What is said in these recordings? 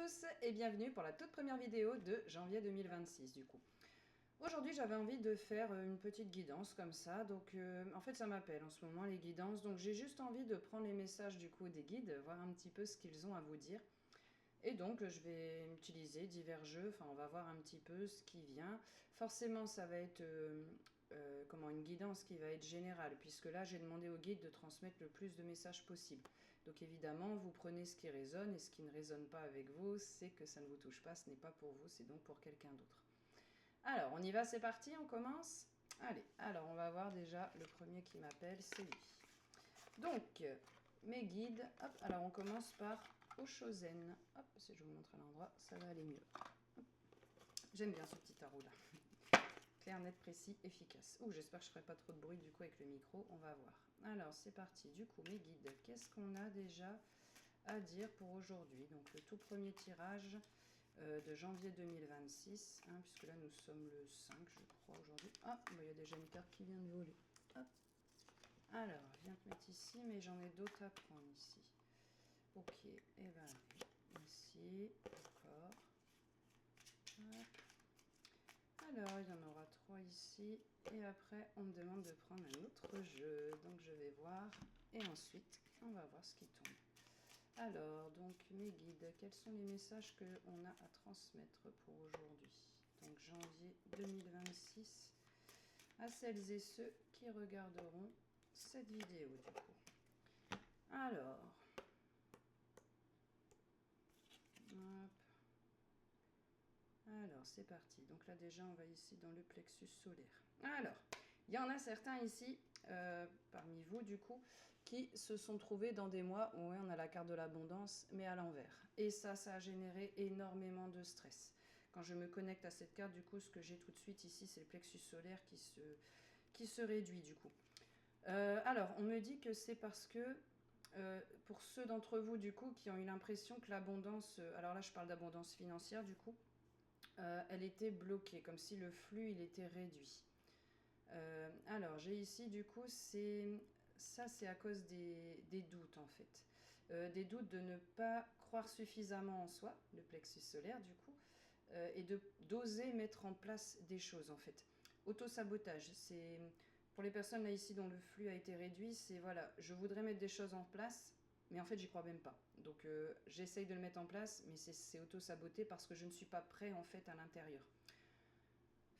tous et bienvenue pour la toute première vidéo de janvier 2026 du coup. Aujourd'hui j'avais envie de faire une petite guidance comme ça, donc en fait ça m'appelle en ce moment les guidances, donc j'ai juste envie de prendre les messages du coup des guides, voir un petit peu ce qu'ils ont à vous dire. Et donc je vais utiliser divers jeux, enfin on va voir un petit peu ce qui vient. Forcément ça va être une guidance qui va être générale, puisque là j'ai demandé au guide de transmettre le plus de messages possible. Donc évidemment vous prenez ce qui résonne et ce qui ne résonne pas avec vous, c'est que ça ne vous touche pas, ce n'est pas pour vous, c'est donc pour quelqu'un d'autre. Alors on y va, c'est parti, on commence. Allez, alors on va voir déjà le premier qui m'appelle, c'est lui. Donc, mes guides, hop, alors on commence par Oshozen. Hop, si je vous montre à l'endroit, ça va aller mieux. J'aime bien ce petit tarot là. Clair, net, précis, efficace. Ouh, j'espère que je ne ferai pas trop de bruit du coup avec le micro, on va voir. Alors, c'est parti. Du coup, mes guides, qu'est-ce qu'on a déjà à dire pour aujourd'hui? Donc, le tout premier tirage de janvier 2026, hein, puisque là nous sommes le 5, je crois, aujourd'hui. Ah, il y a déjà une carte qui vient de voler. Hop. Alors, viens te mettre ici, mais j'en ai d'autres à prendre ici. Ok, et ben ici, d'accord. Alors, il y en aura 3 ici, et après, on me demande de prendre un autre jeu. Donc, je vais voir, et ensuite, on va voir ce qui tombe. Alors, donc, mes guides, quels sont les messages qu'on a à transmettre pour aujourd'hui? Donc, janvier 2026, à celles et ceux qui regarderont cette vidéo, du coup. Alors, hop. Alors, c'est parti. Donc là, déjà, on va ici dans le plexus solaire. Alors, il y en a certains ici, parmi vous, du coup, qui se sont trouvés dans des mois où on a la carte de l'abondance, mais à l'envers. Et ça a généré énormément de stress. Quand je me connecte à cette carte, du coup, ce que j'ai tout de suite ici, c'est le plexus solaire qui se réduit, du coup. Alors, on me dit que c'est parce que pour ceux d'entre vous, du coup, qui ont eu l'impression que l'abondance, alors là, je parle d'abondance financière, du coup, elle était bloquée, comme si le flux, il était réduit. Alors, j'ai ici, du coup, ça, c'est à cause des doutes, en fait. Des doutes de ne pas croire suffisamment en soi, le plexus solaire, du coup, et d'oser mettre en place des choses, en fait. Autosabotage, c'est pour les personnes là ici dont le flux a été réduit, c'est voilà, je voudrais mettre des choses en place, mais en fait j'y crois même pas. Donc j'essaye de le mettre en place, mais c'est auto-saboté parce que je ne suis pas prêt en fait à l'intérieur.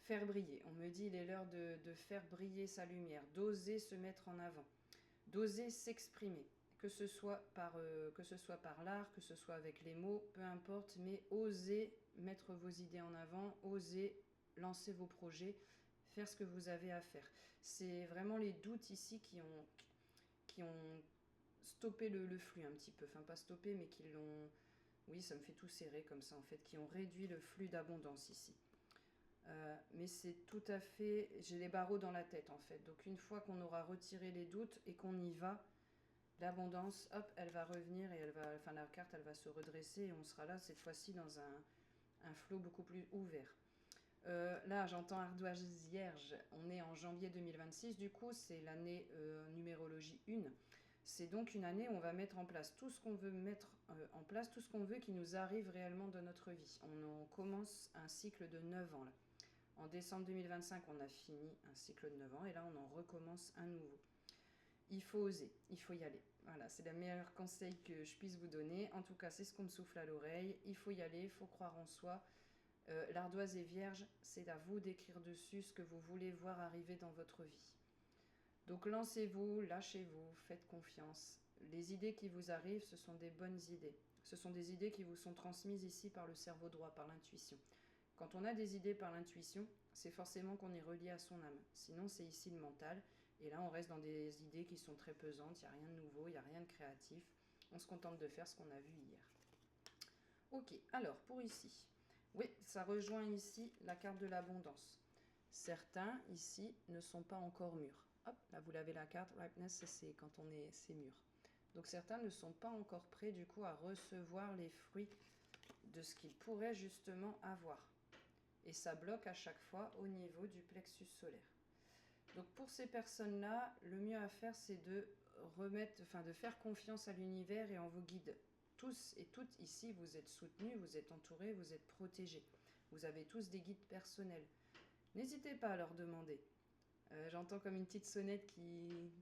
Faire briller, on me dit il est l'heure de faire briller sa lumière, d'oser se mettre en avant, d'oser s'exprimer, que ce soit par l'art, que ce soit avec les mots, peu importe, mais oser mettre vos idées en avant, oser lancer vos projets, faire ce que vous avez à faire. C'est vraiment les doutes ici qui ont stoppé le flux un petit peu, enfin pas stoppé, mais qui l'ont, oui ça me fait tout serrer comme ça en fait, qui ont réduit le flux d'abondance ici. Mais c'est tout à fait, j'ai les barreaux dans la tête en fait, donc une fois qu'on aura retiré les doutes et qu'on y va, l'abondance, hop, elle va revenir et la carte, elle va se redresser et on sera là cette fois-ci dans un flot beaucoup plus ouvert. Là, j'entends ardoise vierge. On est en janvier 2026, du coup, c'est l'année numérologie 1. C'est donc une année où on va mettre en place tout ce qu'on veut mettre en place, tout ce qu'on veut qui nous arrive réellement dans notre vie. On commence un cycle de 9 ans là. En décembre 2025, on a fini un cycle de 9 ans et là, on en recommence un nouveau. Il faut oser, il faut y aller. Voilà, c'est le meilleur conseil que je puisse vous donner. En tout cas, c'est ce qu'on me souffle à l'oreille. Il faut y aller, il faut croire en soi. L'ardoise est vierge, c'est à vous d'écrire dessus ce que vous voulez voir arriver dans votre vie. Donc lancez-vous, lâchez-vous, faites confiance. Les idées qui vous arrivent, ce sont des bonnes idées. Ce sont des idées qui vous sont transmises ici par le cerveau droit, par l'intuition. Quand on a des idées par l'intuition, c'est forcément qu'on est relié à son âme. Sinon, c'est ici le mental. Et là, on reste dans des idées qui sont très pesantes. Il n'y a rien de nouveau, il n'y a rien de créatif. On se contente de faire ce qu'on a vu hier. Ok, alors pour ici. Oui, ça rejoint ici la carte de l'abondance. Certains ici ne sont pas encore mûrs. Hop, là vous l'avez la carte. Ripeness, c'est quand c'est mûr. Donc certains ne sont pas encore prêts du coup à recevoir les fruits de ce qu'ils pourraient justement avoir. Et ça bloque à chaque fois au niveau du plexus solaire. Donc pour ces personnes-là, le mieux à faire, c'est de de faire confiance à l'univers et en vos guides. tous et toutes ici, vous êtes soutenus, vous êtes entourés, vous êtes protégés. Vous avez tous des guides personnels. N'hésitez pas à leur demander. J'entends comme une petite sonnette qui...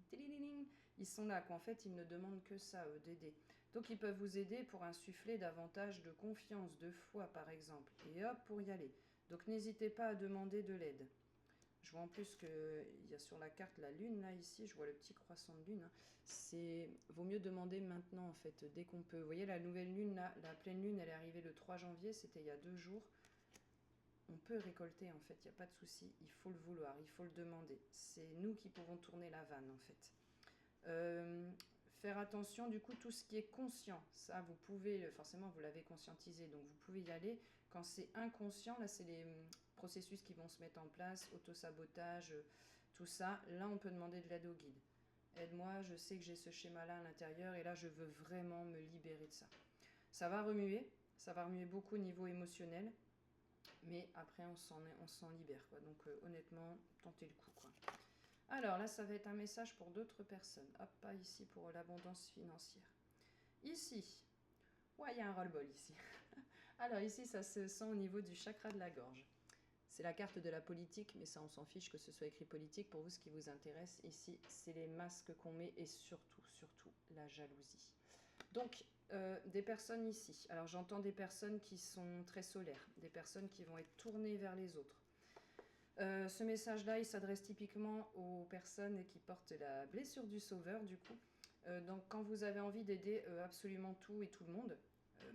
Ils sont là, qu'en fait, ils ne demandent que ça, d'aider. Donc, ils peuvent vous aider pour insuffler davantage de confiance, de foi, par exemple. Et hop, pour y aller. Donc, n'hésitez pas à demander de l'aide. Je vois en plus qu'il y a sur la carte la lune, là, ici. Je vois le petit croissant de lune. Hein. Vaut mieux demander maintenant, en fait, dès qu'on peut. Vous voyez, la nouvelle lune, là, la pleine lune, elle est arrivée le 3 janvier. C'était il y a 2 jours. On peut récolter, en fait, il n'y a pas de souci. Il faut le vouloir, il faut le demander. C'est nous qui pouvons tourner la vanne, en fait. Faire attention, du coup, tout ce qui est conscient. Ça, vous pouvez, forcément, vous l'avez conscientisé, donc vous pouvez y aller. Quand c'est inconscient, là, c'est les processus qui vont se mettre en place, autosabotage, tout ça. Là, on peut demander de l'aide au guide. Aide-moi, je sais que j'ai ce schéma-là à l'intérieur, et là, je veux vraiment me libérer de ça. Ça va remuer beaucoup au niveau émotionnel. Mais après, on s'en libère, quoi. Donc, honnêtement, tentez le coup, quoi. Alors, là, ça va être un message pour d'autres personnes. Hop, pas ici pour l'abondance financière. Ici. Ouais, il y a un ras-le-bol ici. Alors, ici, ça se sent au niveau du chakra de la gorge. C'est la carte de la politique, mais ça, on s'en fiche que ce soit écrit politique. Pour vous, ce qui vous intéresse ici, c'est les masques qu'on met et surtout, la jalousie. Donc, des personnes ici. Alors, j'entends des personnes qui sont très solaires, des personnes qui vont être tournées vers les autres. Ce message-là, il s'adresse typiquement aux personnes qui portent la blessure du sauveur, du coup. Donc, quand vous avez envie d'aider absolument tout et tout le monde,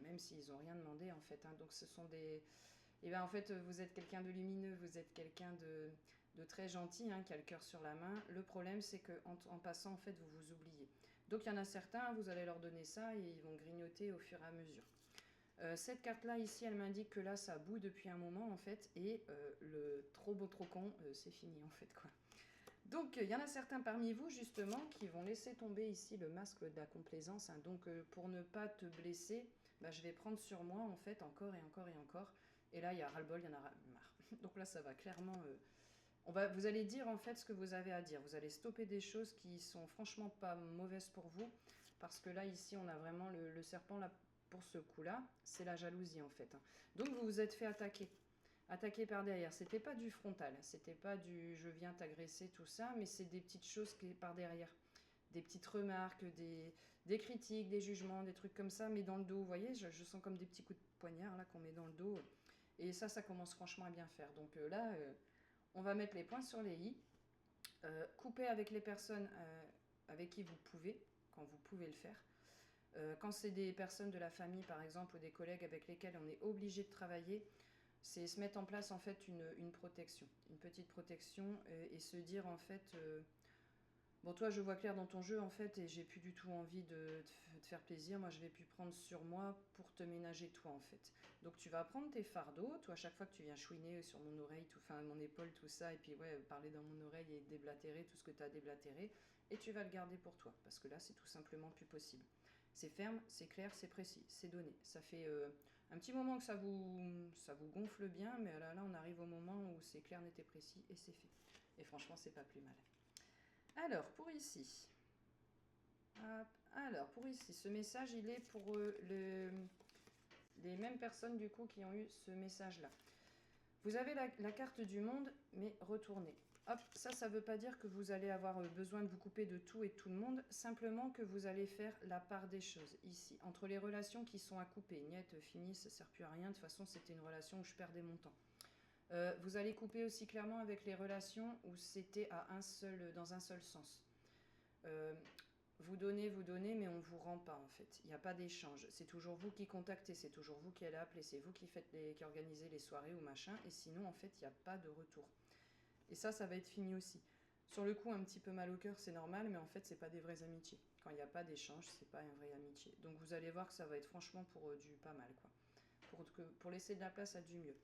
même s'ils n'ont rien demandé, en fait. Hein, donc, ce sont des... Et bien, en fait, vous êtes quelqu'un de lumineux, vous êtes quelqu'un de très gentil, hein, qui a le cœur sur la main. Le problème, c'est qu'en passant, en fait, vous vous oubliez. Donc, il y en a certains, vous allez leur donner ça et ils vont grignoter au fur et à mesure. Cette carte-là, ici, elle m'indique que là, ça boue depuis un moment, en fait, et le trop beau, trop con, c'est fini, en fait, quoi. Donc, il y en a certains parmi vous, justement, qui vont laisser tomber ici le masque de la complaisance. Hein. Donc, pour ne pas te blesser, bah, je vais prendre sur moi, en fait, encore et encore et encore. Et là, il y a ras-le-bol, il y en a marre. Donc là, ça va clairement... vous allez dire, en fait, ce que vous avez à dire. Vous allez stopper des choses qui sont franchement pas mauvaises pour vous. Parce que là, ici, on a vraiment le serpent, là, pour ce coup-là. C'est la jalousie, en fait. Hein. Donc, vous vous êtes fait attaquer. Attaquer par derrière. C'était pas du frontal. C'était pas du je viens t'agresser, tout ça. Mais c'est des petites choses qui par derrière. Des petites remarques, des critiques, des jugements, des trucs comme ça. Mais dans le dos, vous voyez, je sens comme des petits coups de poignard, là, qu'on met dans le dos. Et ça commence franchement à bien faire. Donc là, on va mettre les points sur les i. Couper avec les personnes avec qui vous pouvez, quand vous pouvez le faire. Quand c'est des personnes de la famille, par exemple, ou des collègues avec lesquels on est obligé de travailler, c'est se mettre en place, en fait, une protection. Une petite protection et se dire, en fait... Bon, toi, je vois clair dans ton jeu, en fait, et j'ai plus du tout envie de te faire plaisir. Moi, je vais plus prendre sur moi pour te ménager, toi, en fait. Donc, tu vas prendre tes fardeaux. Toi, à chaque fois que tu viens chouiner sur mon oreille, enfin, mon épaule, tout ça, et puis, ouais, parler dans mon oreille et déblatérer tout ce que tu as déblatéré, et tu vas le garder pour toi, parce que là, c'est tout simplement plus possible. C'est ferme, c'est clair, c'est précis, c'est donné. Ça fait un petit moment que ça vous gonfle bien, mais là, on arrive au moment où c'est clair, net et précis, et c'est fait. Et franchement, c'est pas plus mal. Alors, pour ici, ce message, il est pour les mêmes personnes, du coup, qui ont eu ce message-là. Vous avez la carte du monde, mais retournez. Hop, ça ne veut pas dire que vous allez avoir besoin de vous couper de tout et tout le monde, simplement que vous allez faire la part des choses, ici, entre les relations qui sont à couper. Niet, fini, ça ne sert plus à rien, de toute façon, c'était une relation où je perdais mon temps. Vous allez couper aussi clairement avec les relations où c'était dans un seul sens. Vous donnez, mais on ne vous rend pas, en fait. Il n'y a pas d'échange. C'est toujours vous qui contactez, c'est toujours vous qui allez appeler, c'est vous qui organisez les soirées ou machin, et sinon, en fait, il n'y a pas de retour. Et ça va être fini aussi. Sur le coup, un petit peu mal au cœur, c'est normal, mais en fait, c'est pas des vraies amitiés. Quand il n'y a pas d'échange, c'est pas une vraie amitié. Donc vous allez voir que ça va être franchement pour du pas mal, quoi. Pour laisser de la place à du mieux.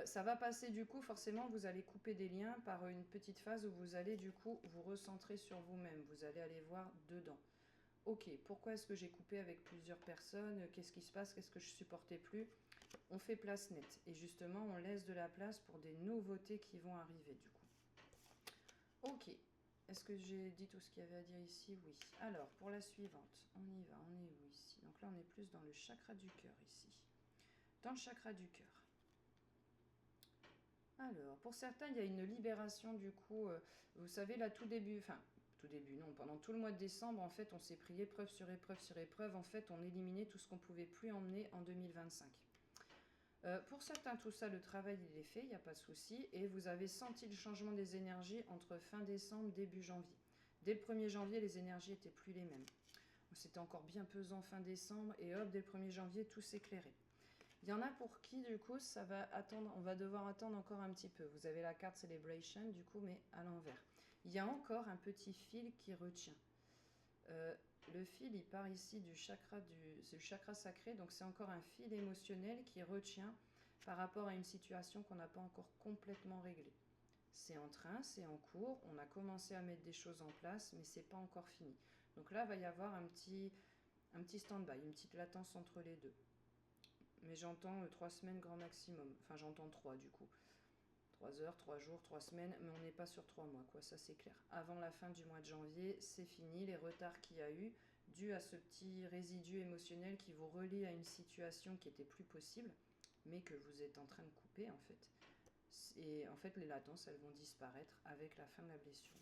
Ça va passer du coup, forcément, vous allez couper des liens par une petite phase où vous allez du coup vous recentrer sur vous-même. Vous allez aller voir dedans. Ok, pourquoi est-ce que j'ai coupé avec plusieurs personnes? Qu'est-ce qui se passe? Qu'est-ce que je supportais plus? On fait place nette. Et justement, on laisse de la place pour des nouveautés qui vont arriver du coup. Ok. Est-ce que j'ai dit tout ce qu'il y avait à dire ici? Oui. Alors, pour la suivante, on y va, on est où ici? Donc là, on est plus dans le chakra du cœur ici. Dans le chakra du cœur. Alors, pour certains, il y a une libération du coup. Vous savez, là, tout début, enfin, tout début, non, pendant tout le mois de décembre, en fait, on s'est pris épreuve sur épreuve sur épreuve. En fait, on éliminait tout ce qu'on pouvait plus emmener en 2025. Pour certains, tout ça, le travail, il est fait, il n'y a pas de souci. Et vous avez senti le changement des énergies entre fin décembre, début janvier. Dès le 1er janvier, les énergies n'étaient plus les mêmes. C'était encore bien pesant fin décembre, et hop, dès le 1er janvier, tout s'éclairait. Il y en a pour qui, du coup, ça va attendre, on va devoir attendre encore un petit peu. Vous avez la carte Celebration, du coup, mais à l'envers. Il y a encore un petit fil qui retient. Le fil, il part ici du chakra sacré, donc c'est encore un fil émotionnel qui retient par rapport à une situation qu'on n'a pas encore complètement réglée. C'est en train, c'est en cours, on a commencé à mettre des choses en place, mais c'est pas encore fini. Donc là, il va y avoir un petit stand-by, une petite latence entre les deux. Mais j'entends 3 semaines grand maximum. Enfin, j'entends 3 du coup. 3 heures, 3 jours, 3 semaines, mais on n'est pas sur 3 mois, quoi, ça c'est clair. Avant la fin du mois de janvier, c'est fini, les retards qu'il y a eu, dû à ce petit résidu émotionnel qui vous relie à une situation qui était plus possible, mais que vous êtes en train de couper en fait. Et en fait, les latences, elles vont disparaître avec la fin de la blessure.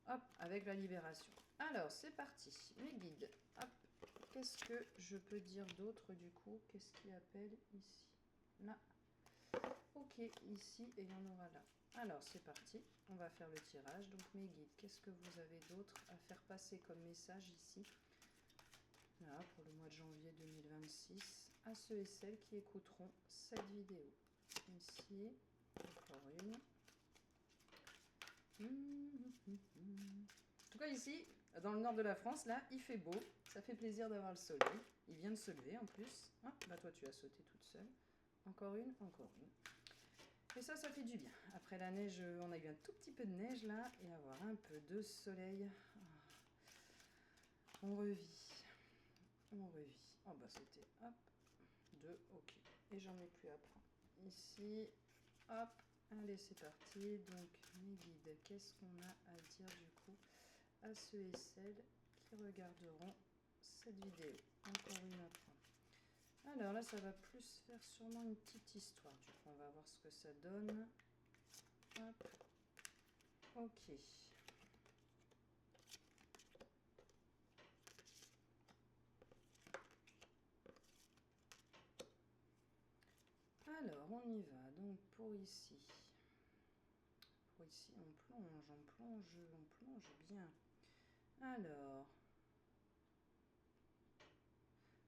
Hop, avec la libération. Alors, c'est parti, mes guides. Hop, qu'est-ce que je peux dire d'autre du coup? Qu'est-ce qui appelle ici? Là. Ok, ici et il y en aura là. Alors, c'est parti. On va faire le tirage. Donc, mes guides, qu'est-ce que vous avez d'autre à faire passer comme message ici? Là, pour le mois de janvier 2026, à ceux et celles qui écouteront cette vidéo. Ici, encore une. En tout cas, ici, dans le nord de la France, là, il fait beau. Ça fait plaisir d'avoir le soleil. Il vient de se lever en plus. Ah, bah toi, tu as sauté toute seule. Encore une, encore une. Et ça fait du bien. Après la neige, on a eu un tout petit peu de neige là. Et avoir un peu de soleil. On revit. On revit. Oh bah c'était, hop, 2, ok. Et j'en ai plus à prendre. Ici, hop. Allez, c'est parti. Donc, mes guides, qu'est-ce qu'on a à dire du coup à ceux et celles qui regarderont cette vidéo? Encore une à prendre. Alors là, ça va plus faire sûrement une petite histoire. Du coup, on va voir ce que ça donne. Hop. Ok. Alors, on y va. Donc, pour ici. Pour ici, on plonge bien. Alors.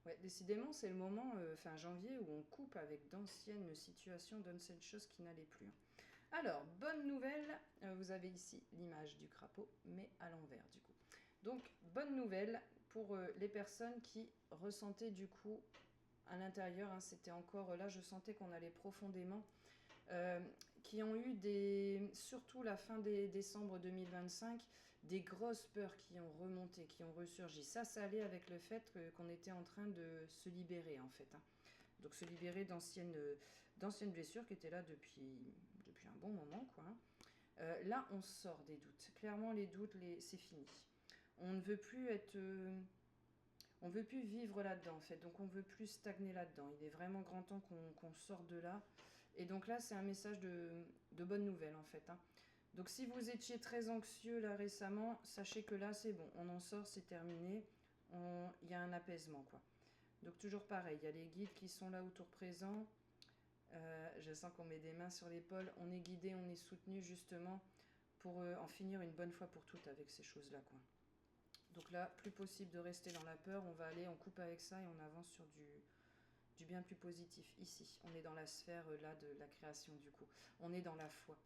Ouais, décidément, c'est le moment, fin janvier, où on coupe avec d'anciennes situations, d'anciennes choses qui n'allaient plus. Alors, bonne nouvelle, vous avez ici l'image du crapaud, mais à l'envers du coup. Donc, bonne nouvelle pour les personnes qui ressentaient du coup à l'intérieur, hein, c'était encore là, je sentais qu'on allait profondément, qui ont eu surtout la fin décembre 2025, des grosses peurs qui ont remonté, qui ont ressurgi. Ça allait avec le fait qu'on était en train de se libérer en fait. Hein. Donc se libérer d'anciennes blessures qui étaient là depuis un bon moment, quoi. Là, on sort des doutes. Clairement, les doutes, c'est fini. On ne veut plus être... on veut plus vivre là-dedans, en fait. Donc, on veut plus stagner là-dedans. Il est vraiment grand temps qu'on sorte de là. Et donc là, c'est un message de bonne nouvelle, en fait. Hein. Donc, si vous étiez très anxieux, là, récemment, sachez que là, c'est bon. On en sort, c'est terminé. Il y a un apaisement, quoi. Donc, toujours pareil. Il y a les guides qui sont là autour présents. Je sens qu'on met des mains sur l'épaule, on est guidé, on est soutenu justement pour en finir une bonne fois pour toutes avec ces choses-là, quoi. Donc là, plus possible de rester dans la peur, on coupe avec ça et on avance sur du bien plus positif. Ici, on est dans la sphère là de la création du coup. On est dans la foi.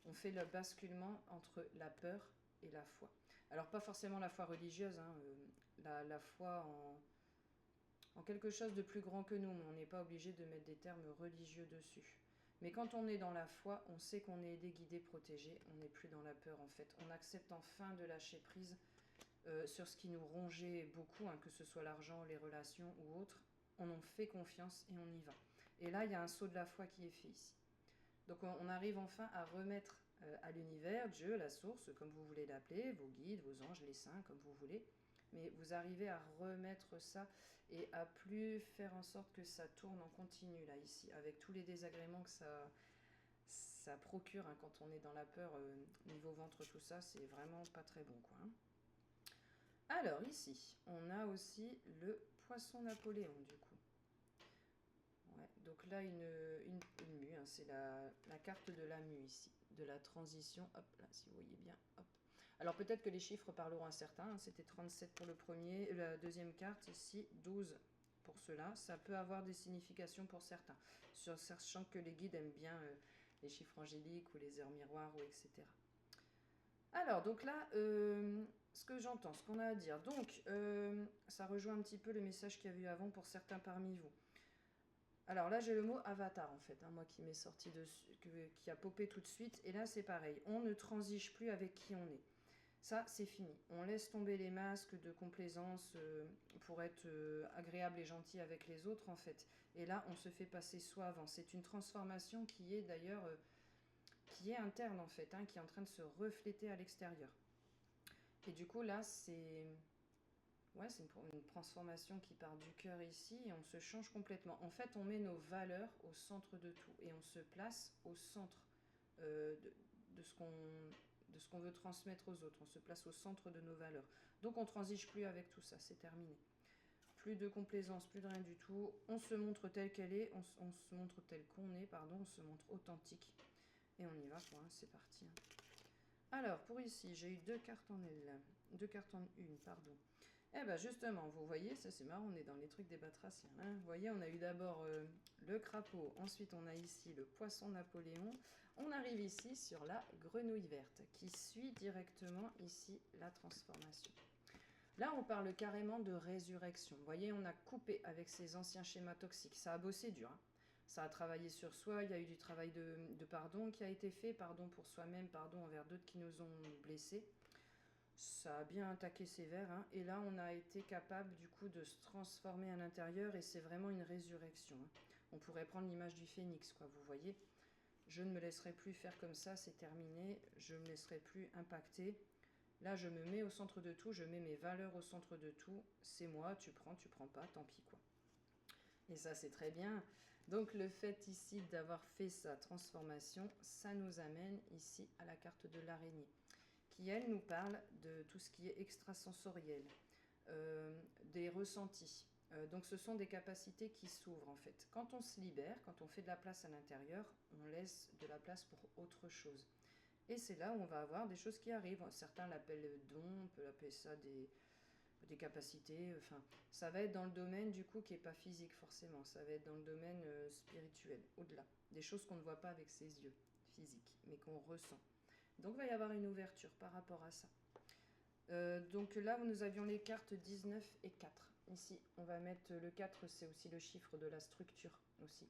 On fait le basculement entre la peur et la foi. Alors pas forcément la foi religieuse, hein, la foi en quelque chose de plus grand que nous, mais on n'est pas obligé de mettre des termes religieux dessus. Mais quand on est dans la foi, on sait qu'on est aidé, guidé, protégé, on n'est plus dans la peur en fait. On accepte enfin de lâcher prise sur ce qui nous rongeait beaucoup, hein, que ce soit l'argent, les relations ou autre. On en fait confiance et on y va. Et là, il y a un saut de la foi qui est fait ici. Donc on arrive enfin à remettre à l'univers, Dieu, la source, comme vous voulez l'appeler, vos guides, vos anges, les saints, comme vous voulez. Mais vous arrivez à remettre ça et à plus faire en sorte que ça tourne en continu, là, ici, avec tous les désagréments que ça procure hein, quand on est dans la peur, niveau ventre, tout ça, c'est vraiment pas très bon, quoi. Hein. Alors, ici, on a aussi le poisson Napoléon, du coup. Ouais, donc là, une mue, hein, c'est la carte de la mue ici, de la transition. Hop, là, si vous voyez bien. Hop. Alors peut-être que les chiffres parleront à certains. Hein, c'était 37 pour le premier, la deuxième carte ici, 12 pour cela. Ça peut avoir des significations pour certains, sachant que les guides aiment bien les chiffres angéliques ou les heures miroirs, ou etc. Alors, donc là, ce que j'entends, ce qu'on a à dire. Donc, ça rejoint un petit peu le message qu'il y a eu avant pour certains parmi vous. Alors là, j'ai le mot avatar en fait, hein, moi qui m'est sorti dessus, qui a popé tout de suite. Et là, c'est pareil. On ne transige plus avec qui on est. Ça, c'est fini. On laisse tomber les masques de complaisance pour être agréable et gentil avec les autres en fait. Et là, on se fait passer soi avant. C'est une transformation qui est d'ailleurs qui est interne en fait, hein, qui est en train de se refléter à l'extérieur. Et du coup, là, c'est ouais, c'est une transformation qui part du cœur ici et on se change complètement. En fait, on met nos valeurs au centre de tout et on se place au centre euh, de, de ce qu'on veut transmettre aux autres. On se place au centre de nos valeurs. Donc, on transige plus avec tout ça, c'est terminé. Plus de complaisance, plus de rien du tout. On se montre tel qu'elle est, on se montre tel qu'on est, pardon, on se montre authentique. Et on y va, quoi, hein, c'est parti. Hein. Alors, pour ici, j'ai eu deux cartes en L, deux cartes en une, pardon. Eh bien justement, vous voyez, ça c'est marrant, on est dans les trucs des batraciens. Hein. Vous voyez, on a eu d'abord le crapaud, ensuite on a ici le poisson Napoléon. On arrive ici sur la grenouille verte qui suit directement ici la transformation. Là, on parle carrément de résurrection. Vous voyez, on a coupé avec ces anciens schémas toxiques. Ça a bossé dur. Hein. Ça a travaillé sur soi, il y a eu du travail de pardon qui a été fait, pardon pour soi-même, pardon envers d'autres qui nous ont blessés. Ça a bien attaqué sévère, hein. Et là on a été capable du coup de se transformer à l'intérieur et c'est vraiment une résurrection. Hein. On pourrait prendre l'image du phénix, quoi, vous voyez. Je ne me laisserai plus faire comme ça, c'est terminé. Je ne me laisserai plus impacter. Là je me mets au centre de tout, je mets mes valeurs au centre de tout. C'est moi, tu prends pas, tant pis quoi. Et ça c'est très bien. Donc le fait ici d'avoir fait sa transformation, ça nous amène ici à la carte de l'araignée qui, elle, nous parle de tout ce qui est extrasensoriel, des ressentis. Donc ce sont des capacités qui s'ouvrent en fait. Quand on se libère, quand on fait de la place à l'intérieur, on laisse de la place pour autre chose. Et c'est là où on va avoir des choses qui arrivent. Certains l'appellent dons, on peut appeler ça des capacités. Enfin, ça va être dans le domaine du coup qui n'est pas physique forcément. Ça va être dans le domaine spirituel, au-delà. Des choses qu'on ne voit pas avec ses yeux physiques, mais qu'on ressent. Donc il va y avoir une ouverture par rapport à ça. Donc là, nous avions les cartes 19 et 4. Ici, on va mettre le 4, c'est aussi le chiffre de la structure aussi,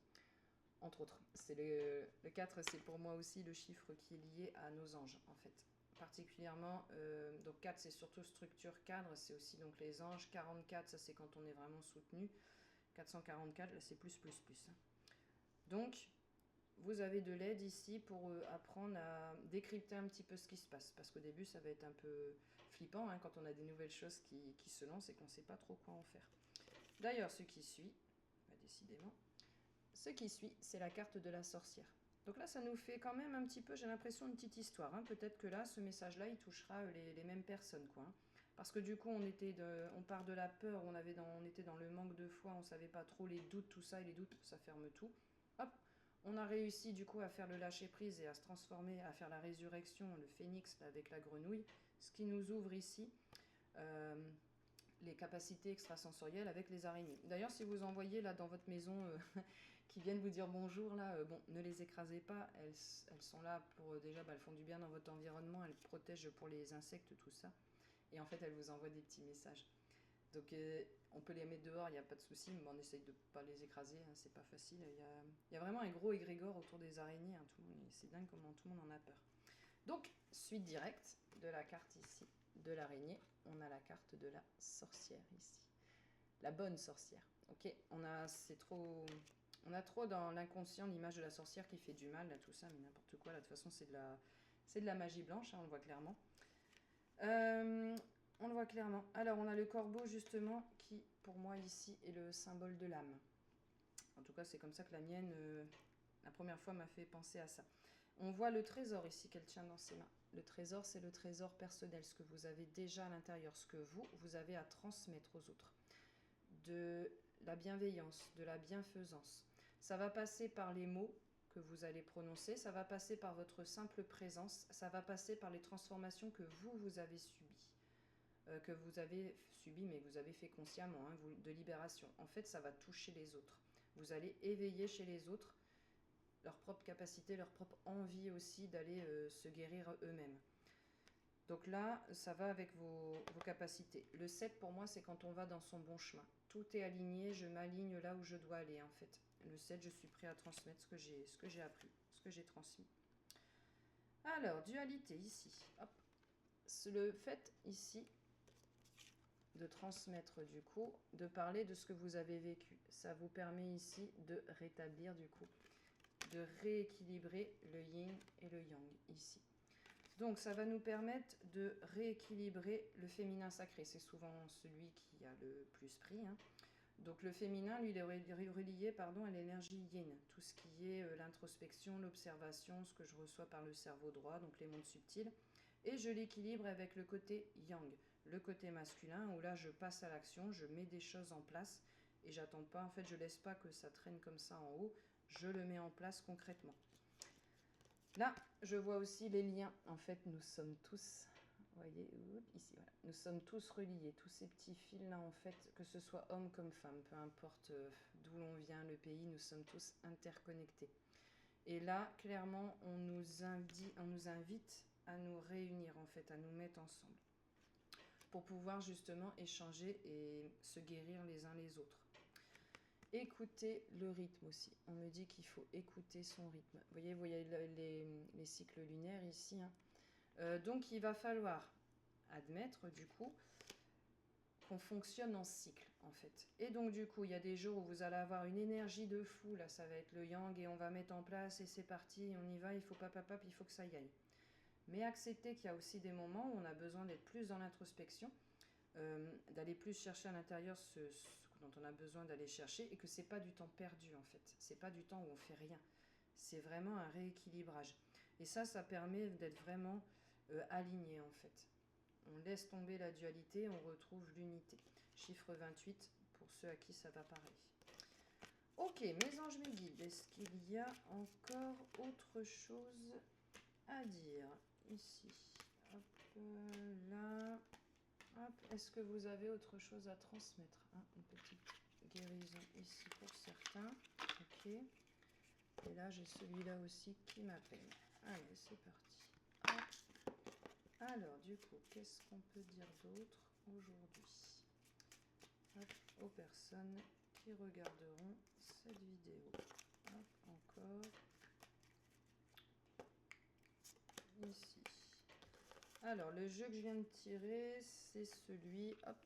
entre autres. Le 4, c'est pour moi aussi le chiffre qui est lié à nos anges, en fait. Particulièrement, donc 4, c'est surtout structure, cadre, c'est aussi donc les anges. 44, ça c'est quand on est vraiment soutenu. 444, là c'est plus, plus, plus. Donc, vous avez de l'aide ici pour apprendre à décrypter un petit peu ce qui se passe. Parce qu'au début, ça va être un peu flippant hein, quand on a des nouvelles choses qui se lancent et qu'on ne sait pas trop quoi en faire. D'ailleurs, ce qui suit, bah, décidément, ce qui suit, c'est la carte de la sorcière. Donc là, ça nous fait quand même un petit peu, j'ai l'impression, une petite histoire. Hein. Peut-être que là, ce message-là, il touchera les mêmes personnes. Quoi, hein. Parce que du coup, on part de la peur, on était dans le manque de foi, on ne savait pas trop les doutes, tout ça, et les doutes, ça ferme tout. Hop, on a réussi du coup à faire le lâcher prise et à se transformer, à faire la résurrection, le phénix là, avec la grenouille, ce qui nous ouvre ici les capacités extrasensorielles avec les araignées. D'ailleurs, si vous en voyez là dans votre maison qui viennent vous dire bonjour là, bon, ne les écrasez pas, elles sont là pour déjà, elles font du bien dans votre environnement, elles protègent pour les insectes, tout ça, et en fait elles vous envoient des petits messages. Donc on peut les mettre dehors, il n'y a pas de souci, mais on essaye de ne pas les écraser, hein, c'est pas facile. Il y a vraiment un gros égrégore autour des araignées, hein, c'est dingue comment tout le monde en a peur. Donc, suite directe de la carte ici de l'araignée, on a la carte de la sorcière ici. La bonne sorcière. Ok, on a trop dans l'inconscient l'image de la sorcière qui fait du mal, là, tout ça, mais n'importe quoi, là, de toute façon c'est de C'est de la magie blanche, hein, on le voit clairement. On le voit clairement. Alors, on a le corbeau, justement, qui, pour moi, ici, est le symbole de l'âme. En tout cas, c'est comme ça que la mienne, la première fois, m'a fait penser à ça. On voit le trésor ici qu'elle tient dans ses mains. Le trésor, c'est le trésor personnel, ce que vous avez déjà à l'intérieur, ce que vous avez à transmettre aux autres. De la bienveillance, de la bienfaisance. Ça va passer par les mots que vous allez prononcer, ça va passer par votre simple présence, ça va passer par les transformations que vous avez subies. Que vous avez subi, mais que vous avez fait consciemment, hein, de libération. En fait, ça va toucher les autres. Vous allez éveiller chez les autres leur propre capacité, leur propre envie aussi d'aller se guérir eux-mêmes. Donc là, ça va avec vos capacités. Le 7, pour moi, c'est quand on va dans son bon chemin. Tout est aligné, je m'aligne là où je dois aller, en fait. Le 7, je suis prêt à transmettre ce que j'ai appris, ce que j'ai transmis. Alors, dualité, ici. Hop. Le fait, ici, de transmettre du coup, de parler de ce que vous avez vécu. Ça vous permet ici de rétablir du coup, de rééquilibrer le yin et le yang ici. Donc ça va nous permettre de rééquilibrer le féminin sacré. C'est souvent celui qui a le plus pris. Hein. Donc le féminin, lui, il est relié à l'énergie yin. Tout ce qui est l'introspection, l'observation, ce que je reçois par le cerveau droit, donc les mondes subtils. Et je l'équilibre avec le côté yang, le côté masculin, où là je passe à l'action, je mets des choses en place et j'attends pas, en fait je laisse pas que ça traîne comme ça en haut, je le mets en place concrètement. Là, je vois aussi les liens. En fait, nous sommes tous, vous voyez, ici, voilà. Nous sommes tous reliés, tous ces petits fils-là, en fait, que ce soit homme comme femme, peu importe d'où l'on vient, le pays, nous sommes tous interconnectés. Et là, clairement, on nous invite à nous réunir, en fait, à nous mettre ensemble, pour pouvoir justement échanger et se guérir les uns les autres. Écouter le rythme aussi. On me dit qu'il faut écouter son rythme. Vous voyez les cycles lunaires ici. Hein. Donc, il va falloir admettre, du coup, qu'on fonctionne en cycle, en fait. Et donc, du coup, il y a des jours où vous allez avoir une énergie de fou. Là, ça va être le yang et on va mettre en place et c'est parti, on y va, il faut il faut que ça y aille. Mais accepter qu'il y a aussi des moments où on a besoin d'être plus dans l'introspection, d'aller plus chercher à l'intérieur ce dont on a besoin d'aller chercher et que c'est pas du temps perdu en fait, c'est pas du temps où on fait rien, c'est vraiment un rééquilibrage et ça permet d'être vraiment aligné en fait. On laisse tomber la dualité, on retrouve l'unité. Chiffre 28 pour ceux à qui ça va pareil. Ok, mes anges, mes guides, est-ce qu'il y a encore autre chose à dire ici? Hop là. Est-ce que vous avez autre chose à transmettre, hein? Une petite guérison ici pour certains. Ok. Et là, j'ai celui-là aussi qui m'appelle. Allez, c'est parti. Hop. Alors, du coup, qu'est-ce qu'on peut dire d'autre aujourd'hui aux personnes qui regarderont cette vidéo? Hop, encore. Ici. Alors, le jeu que je viens de tirer, c'est celui, hop,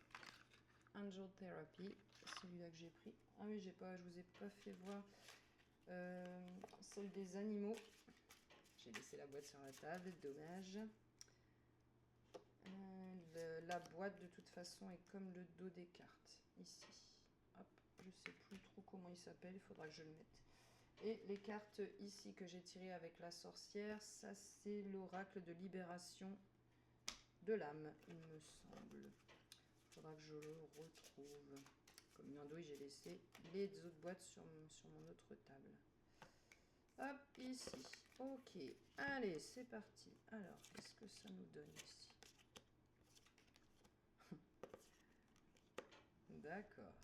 Angel Therapy, celui-là que j'ai pris. Ah oui, je vous ai pas fait voir celle des animaux. J'ai laissé la boîte sur la table, dommage. La boîte, de toute façon, est comme le dos des cartes, ici. Hop, je sais plus trop comment il s'appelle, il faudra que je le mette. Et les cartes ici que j'ai tirées avec la sorcière, ça c'est l'oracle de libération de l'âme, il me semble. Il faudra que je le retrouve. Comme Nando, j'ai laissé les autres boîtes sur mon autre table. Hop, ici. Ok, allez, c'est parti. Alors, qu'est-ce que ça nous donne ici? D'accord.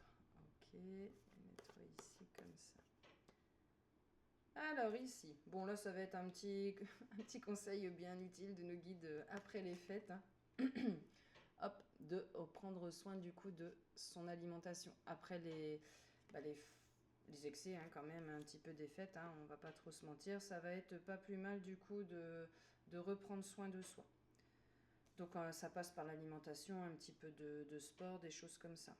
Ok, mettre ici comme ça. Alors ici, bon là ça va être un petit conseil bien utile de nos guides après les fêtes. Hein. Hop, de prendre soin du coup de son alimentation. Après les excès hein, quand même, un petit peu des fêtes, hein, on va pas trop se mentir, ça va être pas plus mal du coup de reprendre soin de soi. Donc ça passe par l'alimentation, un petit peu de sport, des choses comme ça.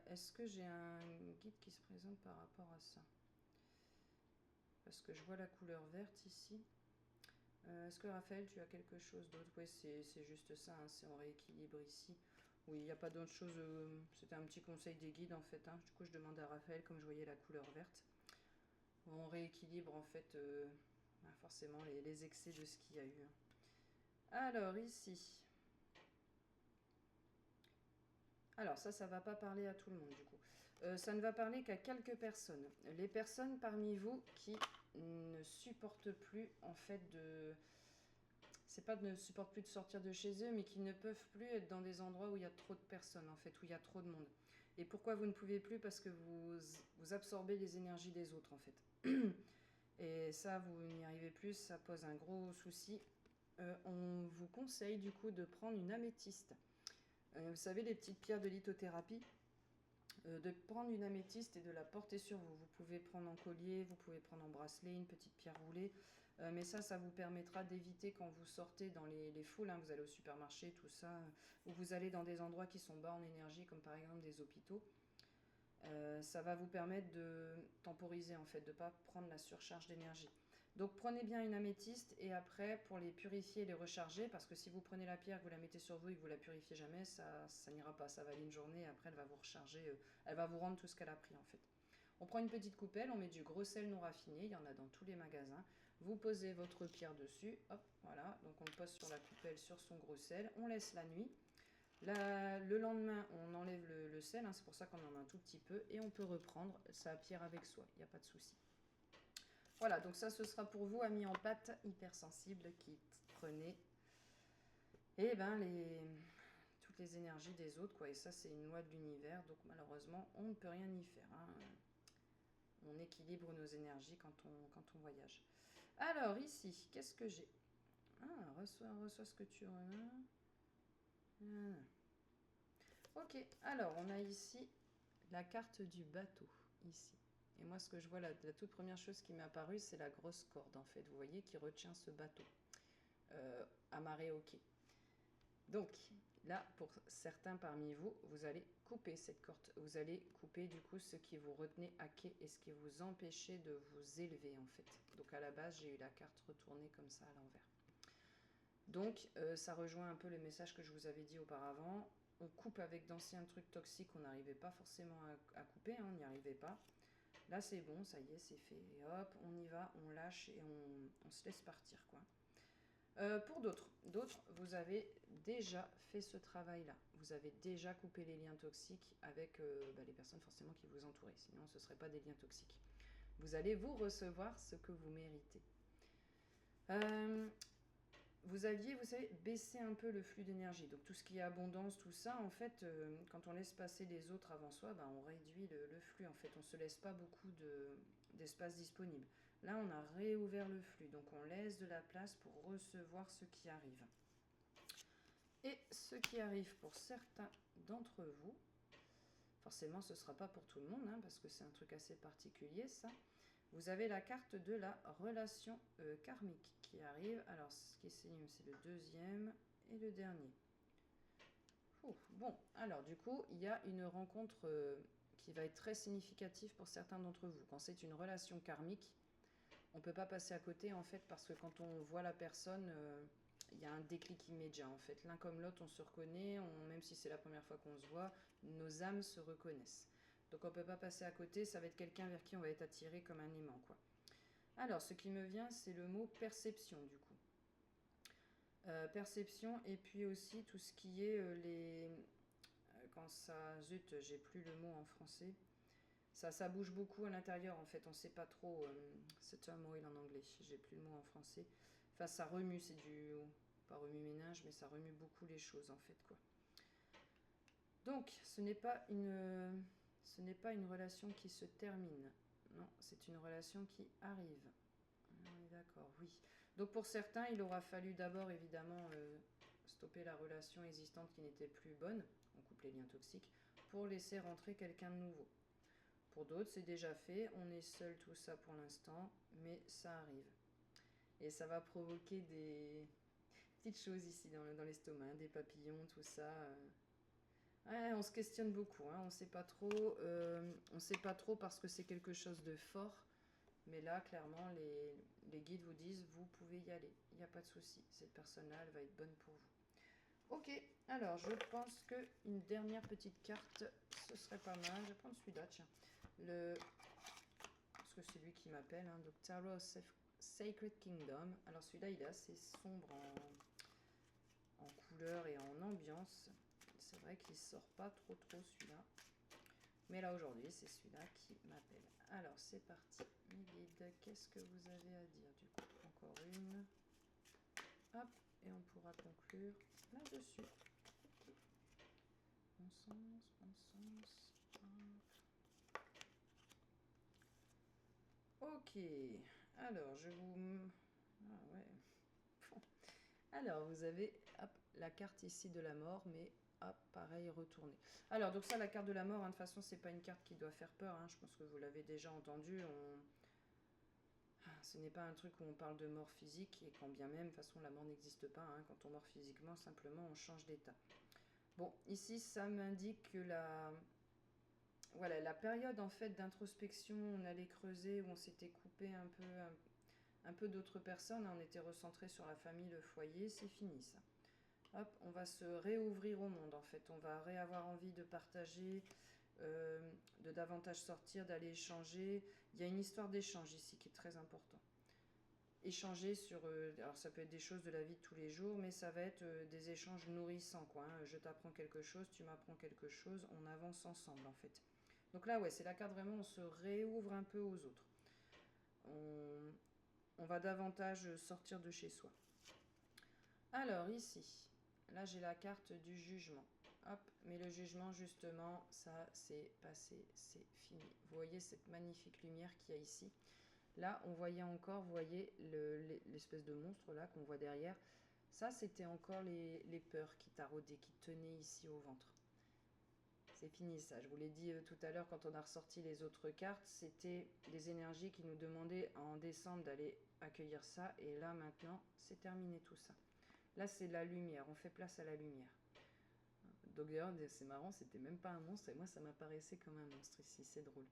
Est-ce que j'ai un guide qui se présente par rapport à ça? Parce que je vois la couleur verte ici. Est-ce que Raphaël, tu as quelque chose d'autre? Oui, c'est juste ça, hein, c'est on rééquilibre ici. Oui, il n'y a pas d'autre chose. C'était un petit conseil des guides en fait, hein. Du coup, je demande à Raphaël, comme je voyais la couleur verte. On rééquilibre en fait forcément les excès de ce qu'il y a eu, hein. Alors, ici. Alors, ça va pas parler à tout le monde du coup. Ça ne va parler qu'à quelques personnes. Les personnes parmi vous qui ne supportent plus en fait de... C'est pas de ne supportent plus de sortir de chez eux, mais qui ne peuvent plus être dans des endroits où il y a trop de personnes en fait, où il y a trop de monde. Et pourquoi vous ne pouvez plus? Parce que vous absorbez les énergies des autres en fait. Et ça, vous n'y arrivez plus, ça pose un gros souci. On vous conseille du coup de prendre une améthyste. Vous savez, les petites pierres de lithothérapie, de prendre une améthyste et de la porter sur vous. Vous pouvez prendre en collier, vous pouvez prendre en bracelet, une petite pierre roulée. Mais ça vous permettra d'éviter quand vous sortez dans les foules, hein, vous allez au supermarché, tout ça, ou vous allez dans des endroits qui sont bas en énergie, comme par exemple des hôpitaux. Ça va vous permettre de temporiser en fait, de ne pas prendre la surcharge d'énergie. Donc prenez bien une améthyste et après pour les purifier et les recharger, parce que si vous prenez la pierre, vous la mettez sur vous et que vous la purifiez jamais, ça n'ira pas, ça va aller une journée et après elle va vous recharger, elle va vous rendre tout ce qu'elle a pris en fait. On prend une petite coupelle, on met du gros sel non raffiné, il y en a dans tous les magasins. Vous posez votre pierre dessus, hop, voilà, donc on le pose sur la coupelle, sur son gros sel, on laisse la nuit. Le lendemain, on enlève le sel, hein, c'est pour ça qu'on en a un tout petit peu, et on peut reprendre sa pierre avec soi, il n'y a pas de souci. Voilà, donc ça, ce sera pour vous, amis en pâte hypersensibles qui prenez toutes les énergies des autres, quoi. Et ça, c'est une loi de l'univers, donc malheureusement, on ne peut rien y faire, hein. On équilibre nos énergies quand on voyage. Alors, ici, qu'est-ce que j'ai? Ah, reçois ce que tu as. Ok, alors, on a ici la carte du bateau, ici. Et moi, ce que je vois, la toute première chose qui m'est apparue, c'est la grosse corde, en fait, vous voyez, qui retient ce bateau, amarré au quai. Donc, là, pour certains parmi vous, vous allez couper cette corde. Vous allez couper, du coup, ce qui vous retenait à quai et ce qui vous empêchait de vous élever, en fait. Donc, à la base, j'ai eu la carte retournée comme ça, à l'envers. Donc, ça rejoint un peu le message que je vous avais dit auparavant. On coupe avec d'anciens trucs toxiques qu'on n'arrivait pas forcément à couper, hein, on n'y arrivait pas. Là, c'est bon, ça y est, c'est fait. Et hop, on y va, on lâche et on se laisse partir, quoi. Pour d'autres, vous avez déjà fait ce travail-là. Vous avez déjà coupé les liens toxiques avec les personnes forcément qui vous entouraient. Sinon, ce ne seraient pas des liens toxiques. Vous allez vous recevoir ce que vous méritez. Vous aviez, vous savez, baissé un peu le flux d'énergie. Donc tout ce qui est abondance, tout ça, en fait, quand on laisse passer les autres avant soi, on réduit le flux. En fait, on ne se laisse pas beaucoup d'espace disponible. Là, on a réouvert le flux, donc on laisse de la place pour recevoir ce qui arrive. Et ce qui arrive pour certains d'entre vous, forcément ce ne sera pas pour tout le monde, hein, parce que c'est un truc assez particulier ça. Vous avez la carte de la relation karmique qui arrive. Alors ce qui est signé, c'est le deuxième et le dernier. Bon, alors du coup, il y a une rencontre qui va être très significative pour certains d'entre vous. Quand c'est une relation karmique, on ne peut pas passer à côté en fait parce que quand on voit la personne, il y a un déclic immédiat en fait. L'un comme l'autre, on se reconnaît, même si c'est la première fois qu'on se voit, nos âmes se reconnaissent. Donc on ne peut pas passer à côté, ça va être quelqu'un vers qui on va être attiré comme un aimant, quoi. Alors, ce qui me vient, c'est le mot perception du coup. Perception et puis aussi tout ce qui est quand ça... Zut, j'ai plus le mot en français. Ça bouge beaucoup à l'intérieur en fait, on sait pas trop. C'est un mot en anglais, j'ai plus le mot en français. Enfin, ça remue, c'est du. Pas remue-ménage, mais ça remue beaucoup les choses en fait, quoi. Donc, ce n'est pas une relation qui se termine. Non, c'est une relation qui arrive. D'accord, oui. Donc, pour certains, il aura fallu d'abord évidemment stopper la relation existante qui n'était plus bonne, on coupe les liens toxiques, pour laisser rentrer quelqu'un de nouveau. Pour d'autres, c'est déjà fait, on est seul, tout ça pour l'instant, mais ça arrive. Et ça va provoquer des petites choses ici dans l'estomac, hein, des papillons, tout ça. Ouais, on se questionne beaucoup, hein, on sait pas trop parce que c'est quelque chose de fort, Mais là, clairement, les guides vous disent, vous pouvez y aller. Il n'y a pas de souci. Cette personne-là, elle va être bonne pour vous. Ok, alors je pense qu'une dernière petite carte, ce serait pas mal. Je vais prendre celui-là, tiens. Parce que c'est lui qui m'appelle. Hein. Donc, Tarot Sacred Kingdom. Alors celui-là, il est assez sombre en couleur et en ambiance. C'est vrai qu'il sort pas trop celui-là. Mais là aujourd'hui, c'est celui-là qui m'appelle. Alors c'est parti. Mes guides, qu'est-ce que vous avez à dire du coup? Encore une. Hop, et on pourra conclure là-dessus. Bon sens. Ok, alors je vous... Ah ouais. Bon. Alors vous avez hop, la carte ici de la mort, mais hop, pareil, retourner. Alors donc ça, la carte de la mort, hein, de toute façon, c'est pas une carte qui doit faire peur. Hein, je pense que vous l'avez déjà entendu. Ce n'est pas un truc où on parle de mort physique, et quand bien même, de toute façon, la mort n'existe pas. Hein, quand on meurt physiquement, simplement, on change d'état. Bon, ici, ça m'indique que voilà, la période en fait d'introspection, on allait creuser, où on s'était coupé un peu d'autres personnes, on était recentré sur la famille, le foyer, c'est fini ça. Hop, on va se réouvrir au monde en fait, on va réavoir envie de partager, de davantage sortir, d'aller échanger. Il y a une histoire d'échange ici qui est très important. Échanger sur, alors ça peut être des choses de la vie de tous les jours, mais ça va être des échanges nourrissants quoi. Hein. Je t'apprends quelque chose, tu m'apprends quelque chose, on avance ensemble en fait. Donc là ouais, c'est la carte vraiment, on se réouvre un peu aux autres. On va davantage sortir de chez soi. Alors ici, là j'ai la carte du jugement. Hop, mais le jugement justement, ça c'est passé, c'est fini. Vous voyez cette magnifique lumière qu'il y a ici. Là, on voyait encore, vous voyez, l'espèce de monstre là qu'on voit derrière. Ça, c'était encore les peurs qui taraudaient, qui tenaient ici au ventre. C'est fini ça, je vous l'ai dit tout à l'heure quand on a ressorti les autres cartes, c'était des énergies qui nous demandaient en décembre d'aller accueillir ça. Et là maintenant, c'est terminé tout ça. Là, c'est la lumière, on fait place à la lumière. Donc d'ailleurs, c'est marrant, c'était même pas un monstre, et moi ça m'apparaissait comme un monstre ici, c'est drôle.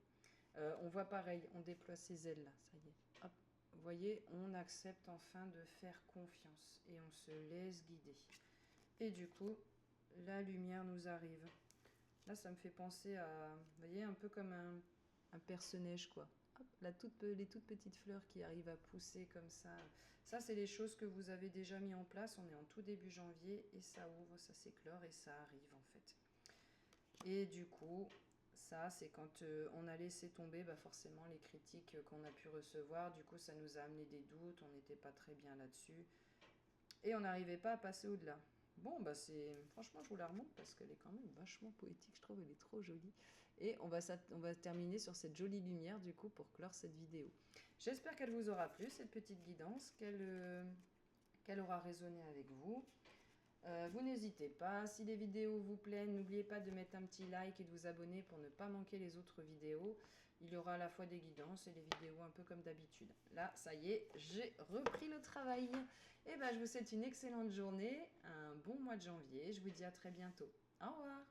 On voit pareil, on déploie ses ailes là, ça y est. Hop, vous voyez, on accepte enfin de faire confiance, et on se laisse guider. Et du coup, la lumière nous arrive. Là, ça me fait penser à, vous voyez, un peu comme un perce-neige quoi. Hop, les toutes petites fleurs qui arrivent à pousser comme ça. Ça, c'est les choses que vous avez déjà mis en place. On est en tout début janvier et ça ouvre, ça s'éclore et ça arrive en fait. Et du coup, ça, c'est quand on a laissé tomber forcément les critiques qu'on a pu recevoir. Du coup, ça nous a amené des doutes, on n'était pas très bien là-dessus. Et on n'arrivait pas à passer au-delà. Bon, franchement, je vous la remonte parce qu'elle est quand même vachement poétique, je trouve, elle est trop jolie. Et on va terminer sur cette jolie lumière, du coup, pour clore cette vidéo. J'espère qu'elle vous aura plu, cette petite guidance, qu'elle aura résonné avec vous. Vous n'hésitez pas, si les vidéos vous plaisent, n'oubliez pas de mettre un petit like et de vous abonner pour ne pas manquer les autres vidéos. Il y aura à la fois des guidances et des vidéos un peu comme d'habitude. Là, ça y est, j'ai repris le travail. Et je vous souhaite une excellente journée, un bon mois de janvier. Je vous dis à très bientôt. Au revoir.